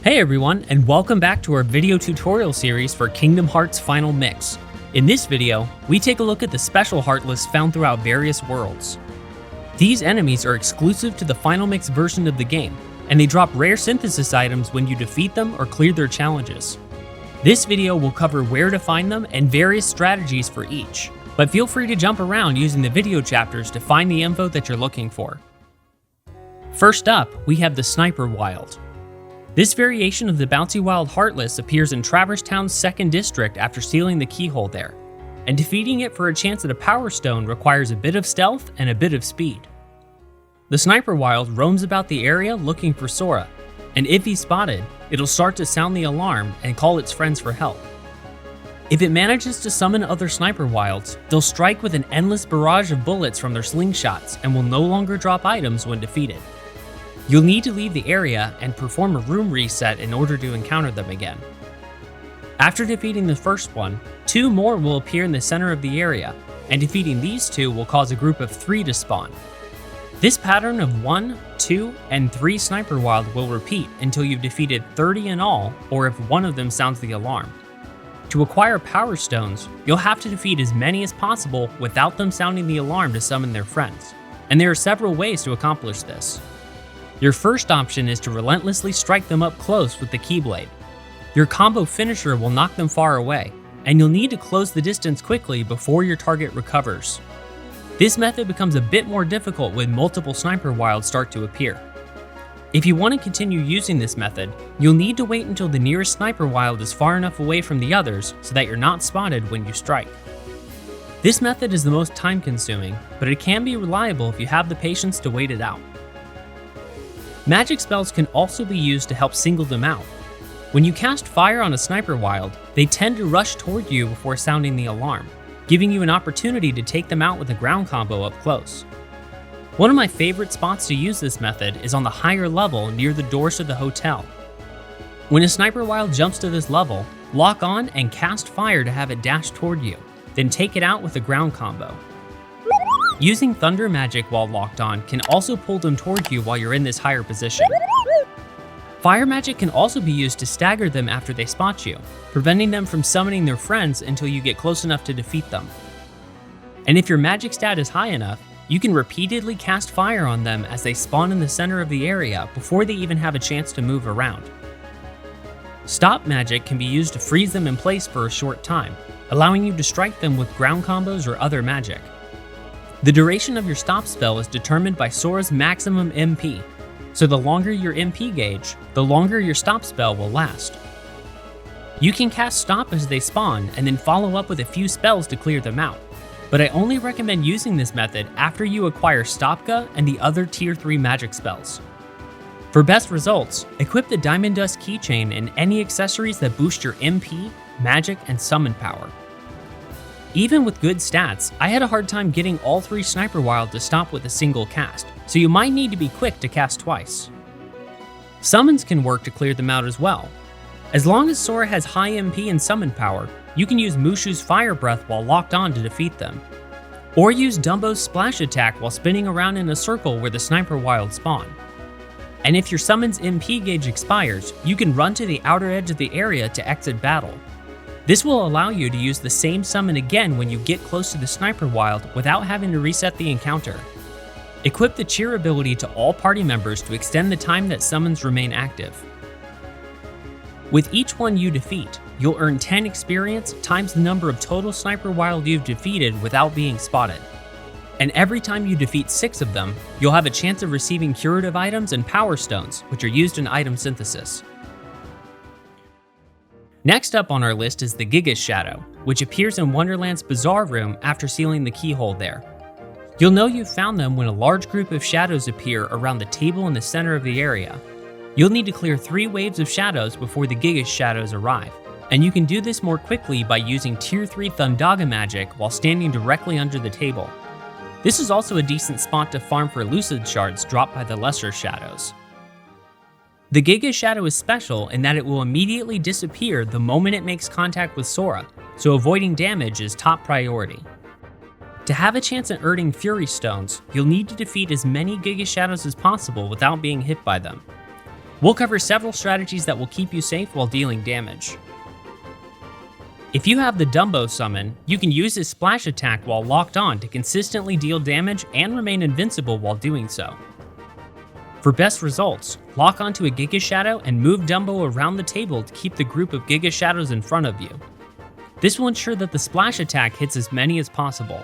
Hey everyone, and welcome back to our video tutorial series for Kingdom Hearts Final Mix. In this video, we take a look at the Special Heartless found throughout various worlds. These enemies are exclusive to the Final Mix version of the game, and they drop rare synthesis items when you defeat them or clear their challenges. This video will cover where to find them and various strategies for each, but feel free to jump around using the video chapters to find the info that you're looking for. First up, we have the Sniperwild. This variation of the Bouncy Wild Heartless appears in Traverse Town's 2nd District after sealing the keyhole there, and defeating it for a chance at a Power Stone requires a bit of stealth and a bit of speed. The Sniperwild roams about the area looking for Sora, and if he's spotted, it'll start to sound the alarm and call its friends for help. If it manages to summon other Sniperwilds, they'll strike with an endless barrage of bullets from their slingshots and will no longer drop items when defeated. You'll need to leave the area and perform a room reset in order to encounter them again. After defeating the first one, 2 more will appear in the center of the area, and defeating these 2 will cause a group of 3 to spawn. This pattern of 1, 2, and 3 Sniperwild will repeat until you've defeated 30 in all, or if one of them sounds the alarm. To acquire Power Stones, you'll have to defeat as many as possible without them sounding the alarm to summon their friends, and there are several ways to accomplish this. Your first option is to relentlessly strike them up close with the Keyblade. Your combo finisher will knock them far away, and you'll need to close the distance quickly before your target recovers. This method becomes a bit more difficult when multiple Sniperwilds start to appear. If you want to continue using this method, you'll need to wait until the nearest Sniperwild is far enough away from the others so that you're not spotted when you strike. This method is the most time-consuming, but it can be reliable if you have the patience to wait it out. Magic spells can also be used to help single them out. When you cast fire on a Sniperwild, they tend to rush toward you before sounding the alarm, giving you an opportunity to take them out with a ground combo up close. One of my favorite spots to use this method is on the higher level near the doors to the hotel. When a Sniperwild jumps to this level, lock on and cast fire to have it dash toward you, then take it out with a ground combo. Using Thunder Magic while locked on can also pull them toward you while you're in this higher position. Fire Magic can also be used to stagger them after they spot you, preventing them from summoning their friends until you get close enough to defeat them. And if your magic stat is high enough, you can repeatedly cast fire on them as they spawn in the center of the area before they even have a chance to move around. Stop Magic can be used to freeze them in place for a short time, allowing you to strike them with ground combos or other magic. The duration of your stop spell is determined by Sora's maximum MP, so the longer your MP gauge, the longer your stop spell will last. You can cast stop as they spawn and then follow up with a few spells to clear them out, but I only recommend using this method after you acquire Stopka and the other tier 3 magic spells. For best results, equip the Diamond Dust keychain and any accessories that boost your MP, magic, and summon power. Even with good stats, I had a hard time getting all 3 Sniperwild to stop with a single cast, so you might need to be quick to cast twice. Summons can work to clear them out as well. As long as Sora has high MP and summon power, you can use Mushu's Fire Breath while locked on to defeat them. Or use Dumbo's Splash Attack while spinning around in a circle where the Sniperwild spawn. And if your summon's MP gauge expires, you can run to the outer edge of the area to exit battle. This will allow you to use the same summon again when you get close to the Sniperwild without having to reset the encounter. Equip the cheer ability to all party members to extend the time that summons remain active. With each one you defeat, you'll earn 10 experience times the number of total Sniperwild you've defeated without being spotted. And every time you defeat 6 of them, you'll have a chance of receiving curative items and Power Stones, which are used in item synthesis. Next up on our list is the Gigas Shadow, which appears in Wonderland's Bazaar Room after sealing the keyhole there. You'll know you've found them when a large group of shadows appear around the table in the center of the area. You'll need to clear 3 waves of shadows before the Gigas Shadows arrive, and you can do this more quickly by using Tier 3 Thundaga magic while standing directly under the table. This is also a decent spot to farm for Lucid Shards dropped by the lesser shadows. The Gigas Shadow is special in that it will immediately disappear the moment it makes contact with Sora, so avoiding damage is top priority. To have a chance at earning Fury Stones, you'll need to defeat as many Gigas Shadows as possible without being hit by them. We'll cover several strategies that will keep you safe while dealing damage. If you have the Dumbo summon, you can use his splash attack while locked on to consistently deal damage and remain invincible while doing so. For best results, lock onto a Gigas Shadow and move Dumbo around the table to keep the group of Gigas Shadows in front of you. This will ensure that the splash attack hits as many as possible.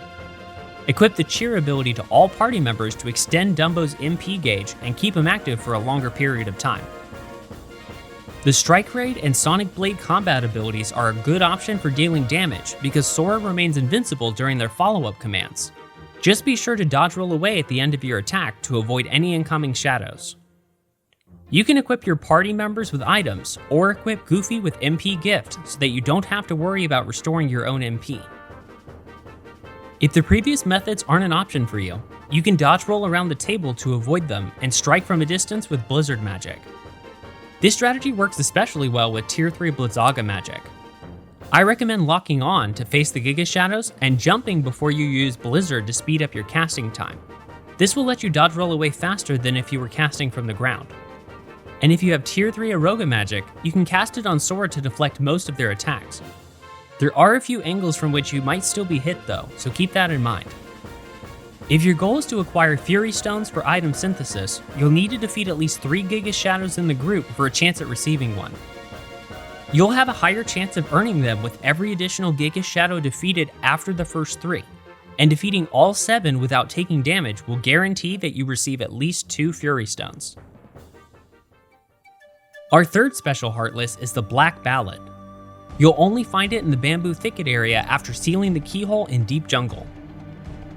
Equip the Cheer ability to all party members to extend Dumbo's MP gauge and keep him active for a longer period of time. The Strike Raid and Sonic Blade combat abilities are a good option for dealing damage because Sora remains invincible during their follow-up commands. Just be sure to dodge roll away at the end of your attack to avoid any incoming shadows. You can equip your party members with items, or equip Goofy with MP Gift so that you don't have to worry about restoring your own MP. If the previous methods aren't an option for you, you can dodge roll around the table to avoid them and strike from a distance with Blizzard magic. This strategy works especially well with Tier 3 Blizzaga magic. I recommend locking on to face the Gigas Shadows and jumping before you use Blizzard to speed up your casting time. This will let you dodge roll away faster than if you were casting from the ground. And if you have Tier 3 Aroga magic, you can cast it on Sora to deflect most of their attacks. There are a few angles from which you might still be hit though, so keep that in mind. If your goal is to acquire Fury Stones for item synthesis, you'll need to defeat at least 3 Gigas Shadows in the group for a chance at receiving one. You'll have a higher chance of earning them with every additional Gigas Shadow defeated after the first 3, and defeating all 7 without taking damage will guarantee that you receive at least 2 Fury Stones. Our third Special Heartless is the Black Ballade. You'll only find it in the Bamboo Thicket area after sealing the keyhole in Deep Jungle.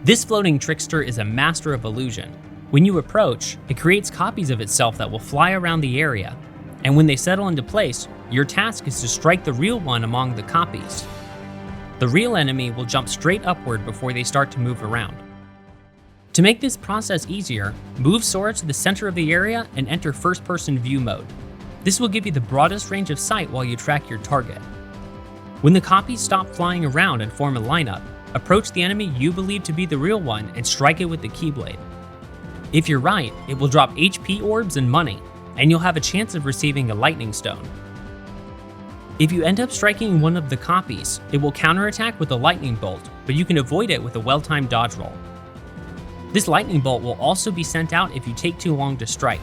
This floating trickster is a master of illusion. When you approach, it creates copies of itself that will fly around the area, and when they settle into place, your task is to strike the real one among the copies. The real enemy will jump straight upward before they start to move around. To make this process easier, move Sora to the center of the area and enter first-person view mode. This will give you the broadest range of sight while you track your target. When the copies stop flying around and form a lineup, approach the enemy you believe to be the real one and strike it with the Keyblade. If you're right, it will drop HP orbs and money, and you'll have a chance of receiving a Lightning Stone. If you end up striking one of the copies, it will counterattack with a Lightning Bolt, but you can avoid it with a well-timed dodge roll. This Lightning Bolt will also be sent out if you take too long to strike.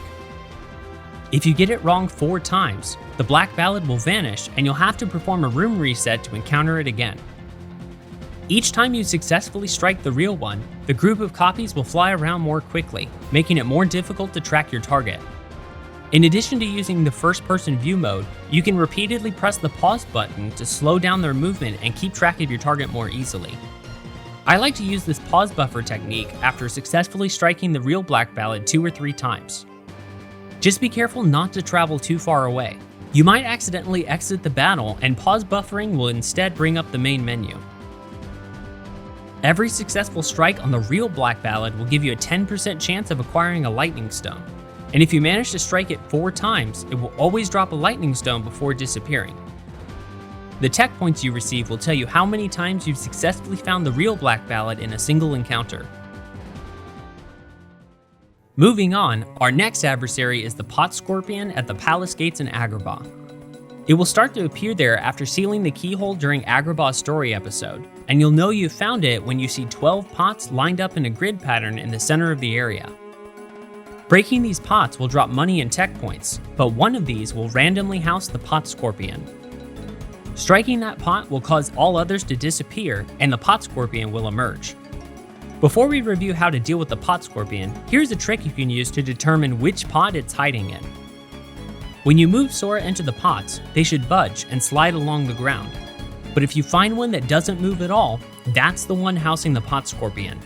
If you get it wrong 4 times, the Black Ballade will vanish and you'll have to perform a room reset to encounter it again. Each time you successfully strike the real one, the group of copies will fly around more quickly, making it more difficult to track your target. In addition to using the first-person view mode, you can repeatedly press the pause button to slow down their movement and keep track of your target more easily. I like to use this pause buffer technique after successfully striking the real Black Ballade 2 or 3 times. Just be careful not to travel too far away. You might accidentally exit the battle, and pause buffering will instead bring up the main menu. Every successful strike on the real Black Ballade will give you a 10% chance of acquiring a Lightning Stone, and if you manage to strike it 4 times, it will always drop a Lightning Stone before disappearing. The tech points you receive will tell you how many times you've successfully found the real Black Ballade in a single encounter. Moving on, our next adversary is the Pot Scorpion at the Palace Gates in Agrabah. It will start to appear there after sealing the keyhole during Agrabah's story episode, and you'll know you've found it when you see 12 pots lined up in a grid pattern in the center of the area. Breaking these pots will drop money and tech points, but one of these will randomly house the Pot Scorpion. Striking that pot will cause all others to disappear, and the Pot Scorpion will emerge. Before we review how to deal with the Pot Scorpion, here's a trick you can use to determine which pot it's hiding in. When you move Sora into the pots, they should budge and slide along the ground. But if you find one that doesn't move at all, that's the one housing the Pot Scorpion.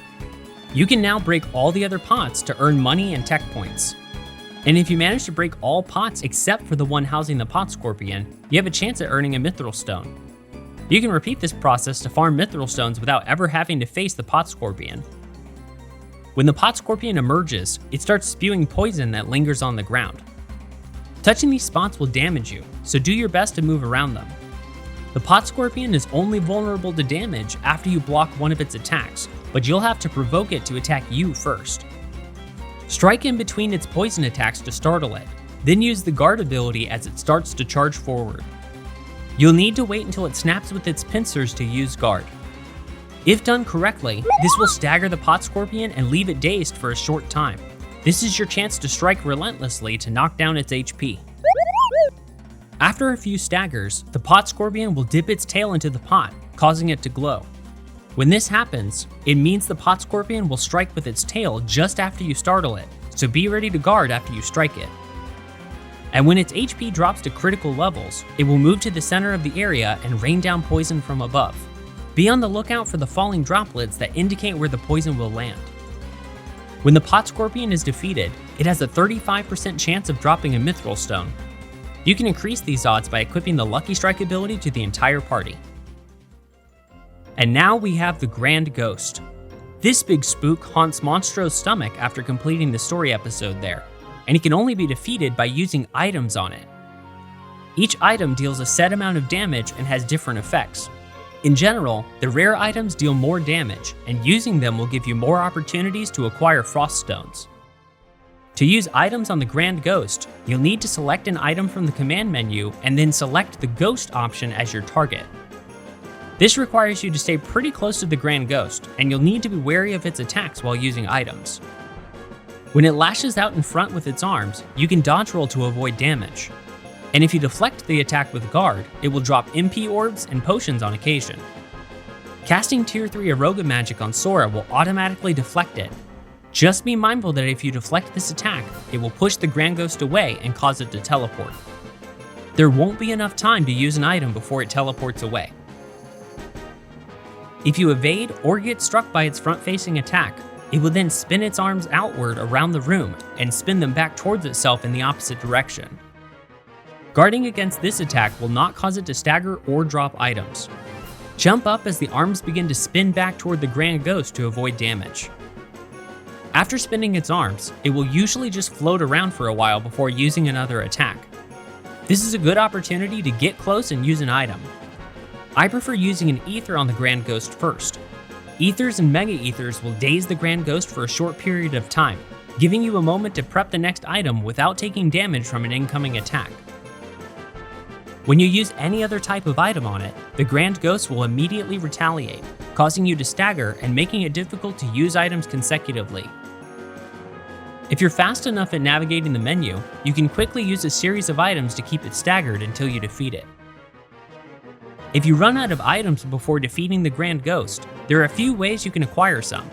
You can now break all the other pots to earn money and tech points. And if you manage to break all pots except for the one housing the Pot Scorpion, you have a chance at earning a Mithril Stone. You can repeat this process to farm Mithril Stones without ever having to face the Pot Scorpion. When the Pot Scorpion emerges, it starts spewing poison that lingers on the ground. Touching these spots will damage you, so do your best to move around them. The Pot Scorpion is only vulnerable to damage after you block one of its attacks, but you'll have to provoke it to attack you first. Strike in between its poison attacks to startle it, then use the guard ability as it starts to charge forward. You'll need to wait until it snaps with its pincers to use guard. If done correctly, this will stagger the pot scorpion and leave it dazed for a short time. This is your chance to strike relentlessly to knock down its HP. After a few staggers, the pot scorpion will dip its tail into the pot, causing it to glow. When this happens, it means the pot scorpion will strike with its tail just after you startle it, so be ready to guard after you strike it. And when its HP drops to critical levels, it will move to the center of the area and rain down poison from above. Be on the lookout for the falling droplets that indicate where the poison will land. When the pot scorpion is defeated, it has a 35% chance of dropping a mithril stone. You can increase these odds by equipping the Lucky Strike ability to the entire party. And now we have the Grand Ghost. This big spook haunts Monstro's stomach after completing the story episode there, and he can only be defeated by using items on it. Each item deals a set amount of damage and has different effects. In general, the rare items deal more damage, and using them will give you more opportunities to acquire frost stones. To use items on the Grand Ghost, you'll need to select an item from the command menu and then select the Ghost option as your target. This requires you to stay pretty close to the Grand Ghost, and you'll need to be wary of its attacks while using items. When it lashes out in front with its arms, you can dodge roll to avoid damage. And if you deflect the attack with guard, it will drop MP orbs and potions on occasion. Casting tier 3 Aroga magic on Sora will automatically deflect it. Just be mindful that if you deflect this attack, it will push the Grand Ghost away and cause it to teleport. There won't be enough time to use an item before it teleports away. If you evade or get struck by its front-facing attack, it will then spin its arms outward around the room and spin them back towards itself in the opposite direction. Guarding against this attack will not cause it to stagger or drop items. Jump up as the arms begin to spin back toward the Grand Ghost to avoid damage. After spinning its arms, it will usually just float around for a while before using another attack. This is a good opportunity to get close and use an item. I prefer using an ether on the Grand Ghost first. Ethers and Mega Ethers will daze the Grand Ghost for a short period of time, giving you a moment to prep the next item without taking damage from an incoming attack. When you use any other type of item on it, the Grand Ghost will immediately retaliate, causing you to stagger and making it difficult to use items consecutively. If you're fast enough at navigating the menu, you can quickly use a series of items to keep it staggered until you defeat it. If you run out of items before defeating the Grand Ghost, there are a few ways you can acquire some.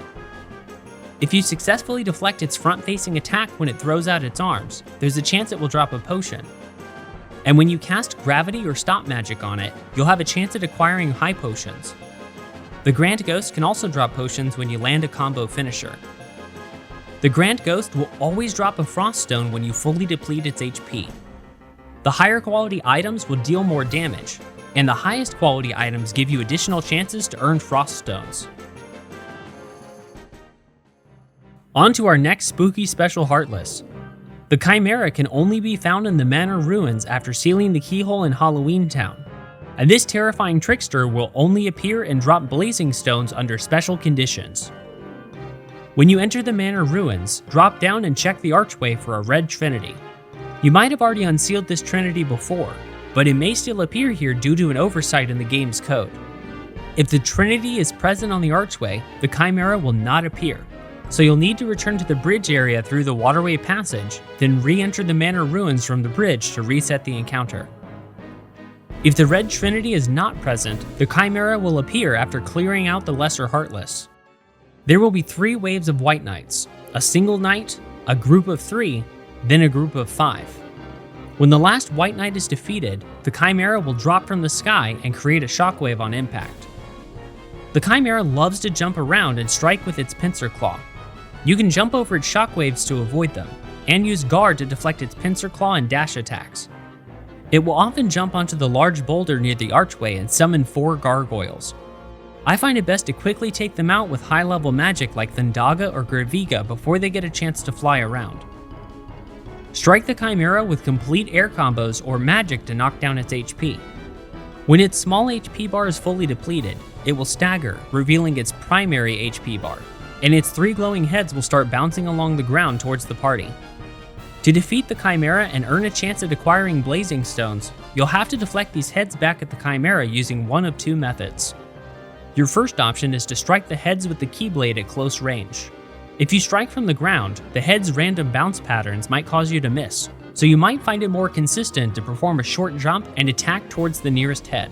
If you successfully deflect its front-facing attack when it throws out its arms, there's a chance it will drop a potion. And when you cast Gravity or Stop Magic on it, you'll have a chance at acquiring high potions. The Grand Ghost can also drop potions when you land a combo finisher. The Grand Ghost will always drop a Frost Stone when you fully deplete its HP. The higher quality items will deal more damage, and the highest quality items give you additional chances to earn Frost Stones. On to our next spooky Special Heartless. The Chimera can only be found in the Manor Ruins after sealing the keyhole in Halloween Town, and this terrifying trickster will only appear and drop blazing stones under special conditions. When you enter the Manor Ruins, drop down and check the archway for a red trinity. You might have already unsealed this trinity before, but it may still appear here due to an oversight in the game's code. If the trinity is present on the archway, the Chimera will not appear, so you'll need to return to the bridge area through the waterway passage, then re-enter the Manor Ruins from the bridge to reset the encounter. If the red trinity is not present, the Chimera will appear after clearing out the Lesser Heartless. There will be 3 waves of White Knights, a single knight, a group of 3, then a group of 5. When the last White Knight is defeated, the Chimera will drop from the sky and create a shockwave on impact. The Chimera loves to jump around and strike with its pincer claw. You can jump over its shockwaves to avoid them, and use guard to deflect its pincer claw and dash attacks. It will often jump onto the large boulder near the archway and summon 4 gargoyles. I find it best to quickly take them out with high-level magic like Thundaga or Graviga before they get a chance to fly around. Strike the Chimera with complete air combos or magic to knock down its HP. When its small HP bar is fully depleted, it will stagger, revealing its primary HP bar, and its 3 glowing heads will start bouncing along the ground towards the party. To defeat the Chimera and earn a chance at acquiring blazing stones, you'll have to deflect these heads back at the Chimera using one of two methods. Your first option is to strike the heads with the Keyblade at close range. If you strike from the ground, the head's random bounce patterns might cause you to miss, so you might find it more consistent to perform a short jump and attack towards the nearest head.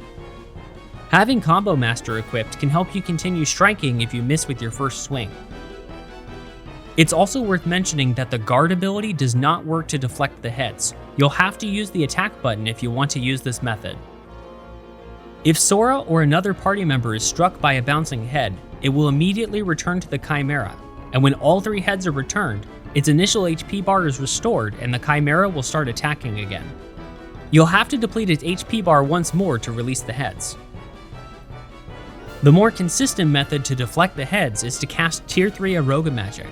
Having Combo Master equipped can help you continue striking if you miss with your first swing. It's also worth mentioning that the guard ability does not work to deflect the heads. You'll have to use the attack button if you want to use this method. If Sora or another party member is struck by a bouncing head, it will immediately return to the Chimera, and when all three heads are returned, its initial HP bar is restored and the Chimera will start attacking again. You'll have to deplete its HP bar once more to release the heads. The more consistent method to deflect the heads is to cast Tier 3 Aroga Magic.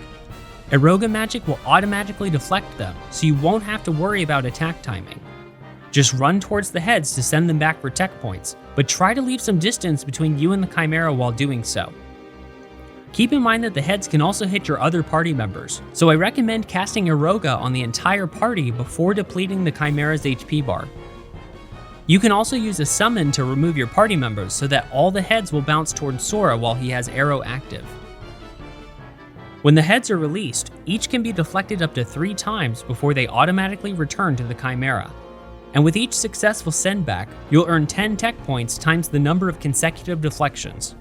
Aroga Magic will automatically deflect them, so you won't have to worry about attack timing. Just run towards the heads to send them back for tech points, but try to leave some distance between you and the Chimera while doing so. Keep in mind that the heads can also hit your other party members, so I recommend casting Aroga on the entire party before depleting the Chimera's HP bar. You can also use a summon to remove your party members so that all the heads will bounce towards Sora while he has Arrow active. When the heads are released, each can be deflected up to 3 times before they automatically return to the Chimera. And with each successful sendback, you'll earn 10 tech points times the number of consecutive deflections.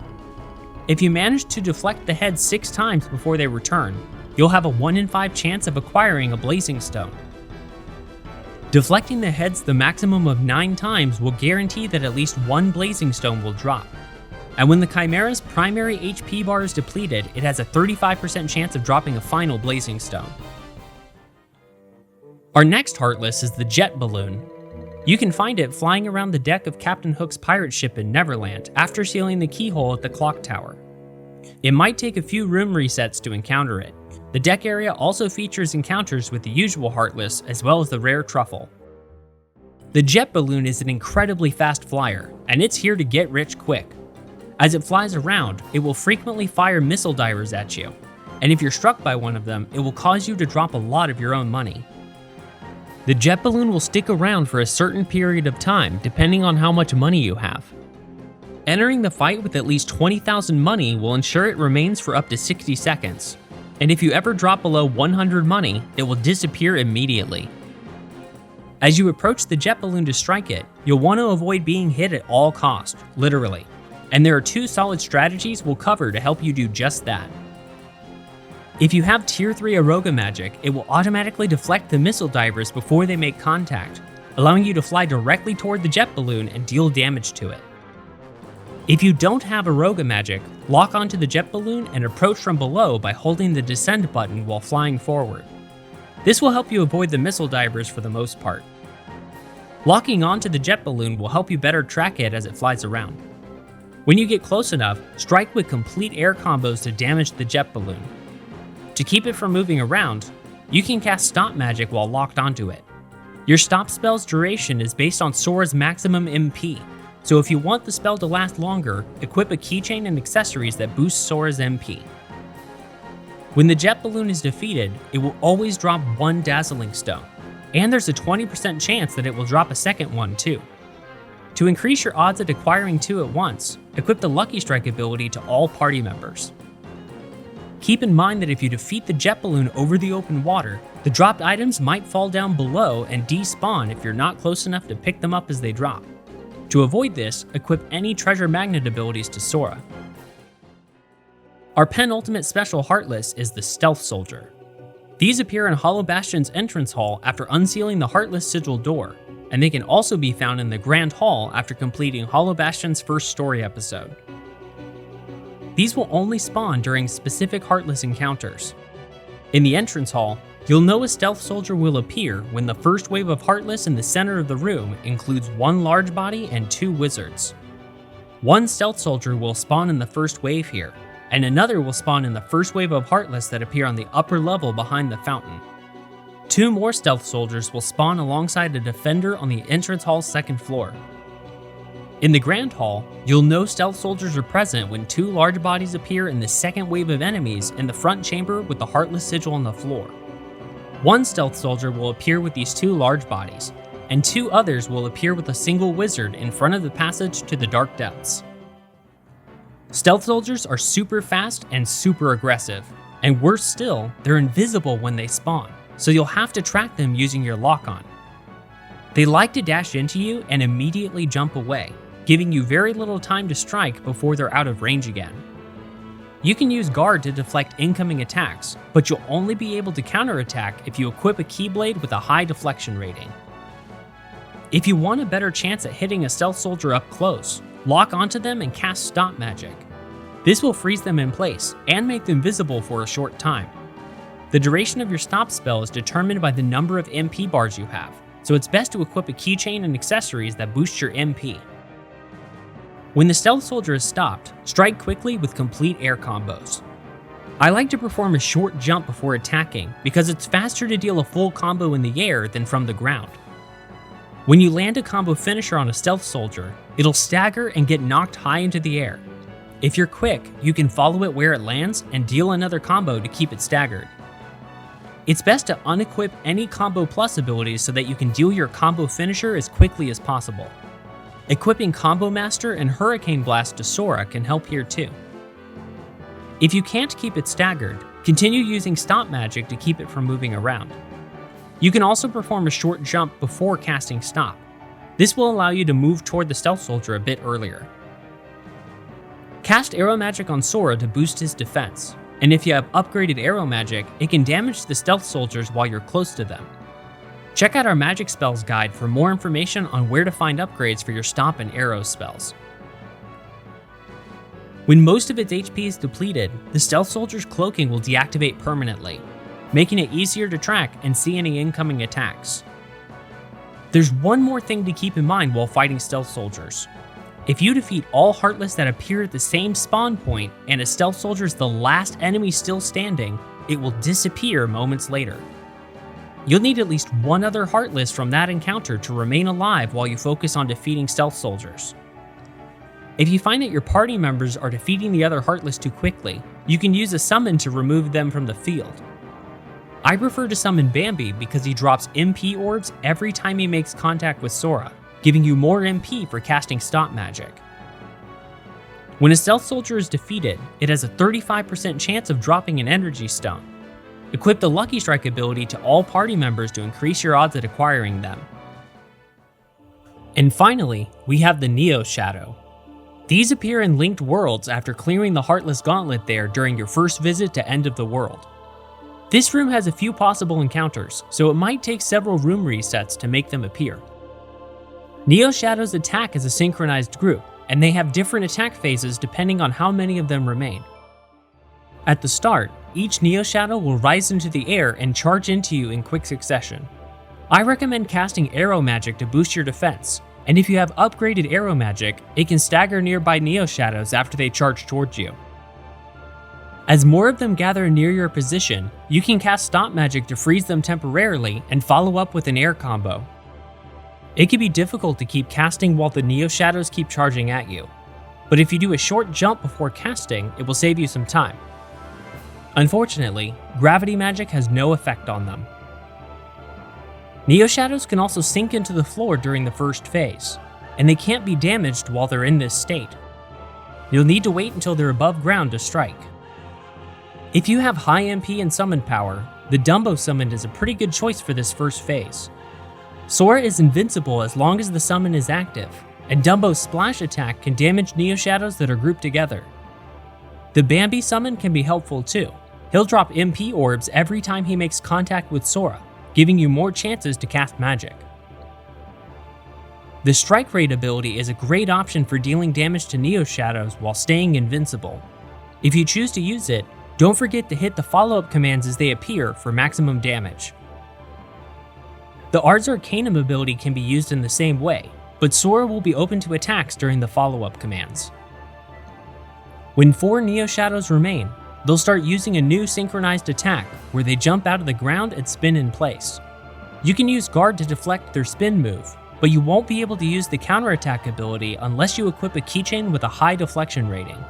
If you manage to deflect the heads 6 times before they return, you'll have a 1 in 5 chance of acquiring a blazing stone. Deflecting the heads the maximum of 9 times will guarantee that at least one blazing stone will drop. And when the Chimera's primary HP bar is depleted, it has a 35% chance of dropping a final blazing stone. Our next Heartless is the Jet Balloon. You can find it flying around the deck of Captain Hook's pirate ship in Neverland after sealing the keyhole at the clock tower. It might take a few room resets to encounter it. The deck area also features encounters with the usual Heartless as well as the rare Truffle. The Jet Balloon is an incredibly fast flyer, and it's here to get rich quick. As it flies around, it will frequently fire missile divers at you, and if you're struck by one of them, it will cause you to drop a lot of your own money. The Jet Balloon will stick around for a certain period of time depending on how much money you have. Entering the fight with at least 20,000 money will ensure it remains for up to 60 seconds, and if you ever drop below 100 money, it will disappear immediately. As you approach the Jet Balloon to strike it, you'll want to avoid being hit at all costs, literally, and there are 2 solid strategies we'll cover to help you do just that. If you have Tier 3 Aroga Magic, it will automatically deflect the missile divers before they make contact, allowing you to fly directly toward the Jet Balloon and deal damage to it. If you don't have Aroga Magic, lock onto the Jet Balloon and approach from below by holding the descend button while flying forward. This will help you avoid the missile divers for the most part. Locking onto the Jet Balloon will help you better track it as it flies around. When you get close enough, strike with complete air combos to damage the Jet Balloon. To keep it from moving around, you can cast Stop Magic while locked onto it. Your Stop spell's duration is based on Sora's maximum MP, so if you want the spell to last longer, equip a keychain and accessories that boost Sora's MP. When the Jet Balloon is defeated, it will always drop 1 Dazzling Stone, and there's a 20% chance that it will drop a second one too. To increase your odds at acquiring 2 at once, equip the Lucky Strike ability to all party members. Keep in mind that if you defeat the Jet Balloon over the open water, the dropped items might fall down below and despawn if you're not close enough to pick them up as they drop. To avoid this, equip any Treasure Magnet abilities to Sora. Our penultimate Special Heartless is the Stealth Soldier. These appear in Hollow Bastion's entrance hall after unsealing the Heartless Sigil door, and they can also be found in the Grand Hall after completing Hollow Bastion's first story episode. These will only spawn during specific Heartless encounters. In the entrance hall, you'll know a Stealth Soldier will appear when the first wave of Heartless in the center of the room includes 1 large body and 2 wizards. 1 Stealth Soldier will spawn in the first wave here, and another will spawn in the first wave of Heartless that appear on the upper level behind the fountain. 2 more Stealth Soldiers will spawn alongside a defender on the entrance hall's 2nd floor. In the Grand Hall, you'll know Stealth Soldiers are present when 2 large bodies appear in the second wave of enemies in the front chamber with the Heartless Sigil on the floor. One stealth soldier will appear with these two large bodies, and two others will appear with a single wizard in front of the passage to the Dark Depths. Stealth soldiers are super fast and super aggressive, and worse still, they're invisible when they spawn, so you'll have to track them using your lock-on. They like to dash into you and immediately jump away, giving you very little time to strike before they're out of range again. You can use guard to deflect incoming attacks, but you'll only be able to counterattack if you equip a Keyblade with a high deflection rating. If you want a better chance at hitting a stealth soldier up close, lock onto them and cast Stop Magic. This will freeze them in place and make them visible for a short time. The duration of your stop spell is determined by the number of MP bars you have, so it's best to equip a keychain and accessories that boost your MP. When the stealth soldier is stopped, strike quickly with complete air combos. I like to perform a short jump before attacking because it's faster to deal a full combo in the air than from the ground. When you land a combo finisher on a stealth soldier, it'll stagger and get knocked high into the air. If you're quick, you can follow it where it lands and deal another combo to keep it staggered. It's best to unequip any combo plus abilities so that you can deal your combo finisher as quickly as possible. Equipping Combo Master and Hurricane Blast to Sora can help here too. If you can't keep it staggered, continue using Stop Magic to keep it from moving around. You can also perform a short jump before casting Stop. This will allow you to move toward the stealth soldier a bit earlier. Cast Arrow Magic on Sora to boost his defense, and if you have upgraded Arrow Magic, it can damage the stealth soldiers while you're close to them. Check out our Magic Spells guide for more information on where to find upgrades for your Stop and Arrow spells. When most of its HP is depleted, the stealth soldier's cloaking will deactivate permanently, making it easier to track and see any incoming attacks. There's one more thing to keep in mind while fighting stealth soldiers. If you defeat all Heartless that appear at the same spawn point and a stealth soldier is the last enemy still standing, it will disappear moments later. You'll need at least one other Heartless from that encounter to remain alive while you focus on defeating stealth soldiers. If you find that your party members are defeating the other Heartless too quickly, you can use a summon to remove them from the field. I prefer to summon Bambi because he drops MP orbs every time he makes contact with Sora, giving you more MP for casting Stop Magic. When a stealth soldier is defeated, it has a 35% chance of dropping an energy stone. Equip the Lucky Strike ability to all party members to increase your odds at acquiring them. And finally, we have the Neoshadow. These appear in linked worlds after clearing the Heartless Gauntlet there during your first visit to End of the World. This room has a few possible encounters, so it might take several room resets to make them appear. Neoshadows attack as a synchronized group, and they have different attack phases depending on how many of them remain. At the start, each Neoshadow will rise into the air and charge into you in quick succession. I recommend casting Arrow Magic to boost your defense, and if you have upgraded Arrow Magic, it can stagger nearby Neoshadows after they charge towards you. As more of them gather near your position, you can cast Stop Magic to freeze them temporarily and follow up with an air combo. It can be difficult to keep casting while the Neoshadows keep charging at you, but if you do a short jump before casting, it will save you some time. Unfortunately, Gravity Magic has no effect on them. Neoshadows can also sink into the floor during the first phase, and they can't be damaged while they're in this state. You'll need to wait until they're above ground to strike. If you have high MP and summon power, the Dumbo summon is a pretty good choice for this first phase. Sora is invincible as long as the summon is active, and Dumbo's splash attack can damage Neoshadows that are grouped together. The Bambi summon can be helpful too. He'll drop MP orbs every time he makes contact with Sora, giving you more chances to cast magic. The Strike Rate ability is a great option for dealing damage to Neoshadows while staying invincible. If you choose to use it, don't forget to hit the follow-up commands as they appear for maximum damage. The Ars Arcanum ability can be used in the same way, but Sora will be open to attacks during the follow-up commands. When 4 Neoshadows remain, they'll start using a new synchronized attack where they jump out of the ground and spin in place. You can use Guard to deflect their spin move, but you won't be able to use the counterattack ability unless you equip a keychain with a high deflection rating.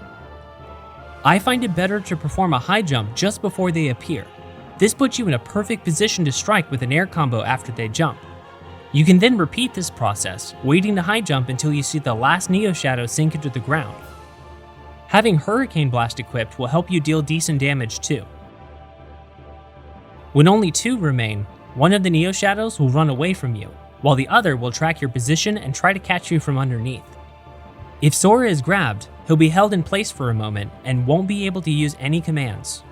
I find it better to perform a high jump just before they appear. This puts you in a perfect position to strike with an air combo after they jump. You can then repeat this process, waiting to high jump until you see the last Neoshadow sink into the ground. Having Hurricane Blast equipped will help you deal decent damage too. When only 2 remain, one of the Neoshadows will run away from you, while the other will track your position and try to catch you from underneath. If Sora is grabbed, he'll be held in place for a moment and won't be able to use any commands.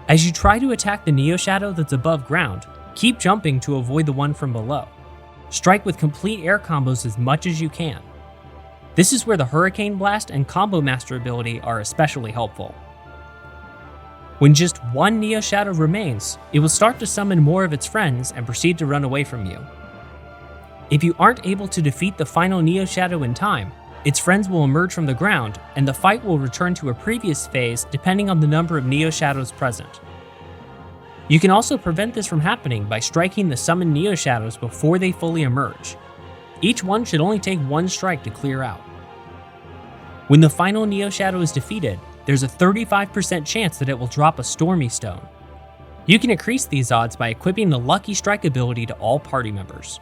As you try to attack the Neoshadow that's above ground, keep jumping to avoid the one from below. Strike with complete air combos as much as you can. This is where the Hurricane Blast and Combo Master ability are especially helpful. When just one Neoshadow remains, it will start to summon more of its friends and proceed to run away from you. If you aren't able to defeat the final Neoshadow in time, its friends will emerge from the ground, and the fight will return to a previous phase depending on the number of Neoshadows present. You can also prevent this from happening by striking the summoned Neoshadows before they fully emerge. Each one should only take 1 strike to clear out. When the final Neoshadow is defeated, there's a 35% chance that it will drop a Stormy Stone. You can increase these odds by equipping the Lucky Strike ability to all party members.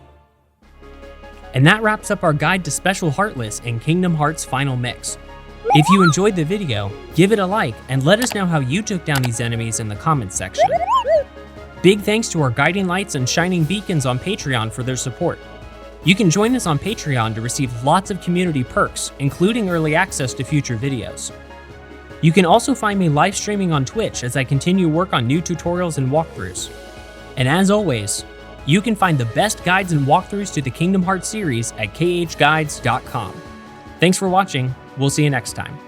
And that wraps up our guide to Special Heartless in Kingdom Hearts Final Mix. If you enjoyed the video, give it a like and let us know how you took down these enemies in the comments section. Big thanks to our guiding lights and shining beacons on Patreon for their support. You can join us on Patreon to receive lots of community perks, including early access to future videos. You can also find me live streaming on Twitch as I continue work on new tutorials and walkthroughs. And as always, you can find the best guides and walkthroughs to the Kingdom Hearts series at KHGuides.com. Thanks for watching, we'll see you next time.